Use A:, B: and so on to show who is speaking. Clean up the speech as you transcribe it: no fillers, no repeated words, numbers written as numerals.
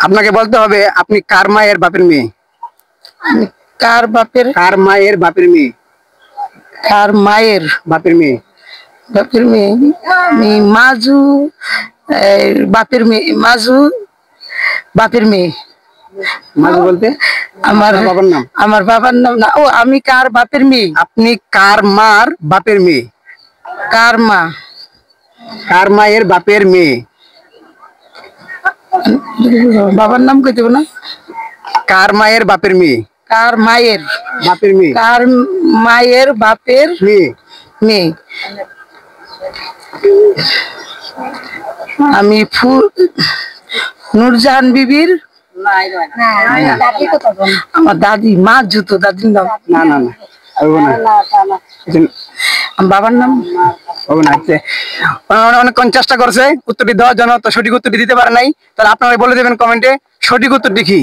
A: আপনাকে বলতে হবে আপনি কার মায়ের বাপের মেয়ে?
B: কার মায়ের বাপের মেয়ে? আমি মাজু বাপের মেয়ে।
A: মাজু বলতে
B: আমার বাবার নাম না। ও, আমি কার বাপের মেয়ে?
A: আপনি কার মার বাপের মেয়ে?
B: কার
A: মায়ের বাপের মেয়ে?
B: বাবার নাম কই দেব না?
A: কার মায়ের বাপের মেয়ে?
B: কার মায়ের বাপের মেয়ে? আমি নূরজাহান বিবির আমার দাদি। মাজু তো দাদির নাম।
A: না না না,
B: বাবার নাম
A: অনেকক্ষণ চেষ্টা করছে উত্তরটি দেওয়ার জন্য, তো সঠিক উত্তরটি দিতে পারে নাই। তাহলে আপনারা বলে দেবেন কমেন্টে সঠিক উত্তরটি কি।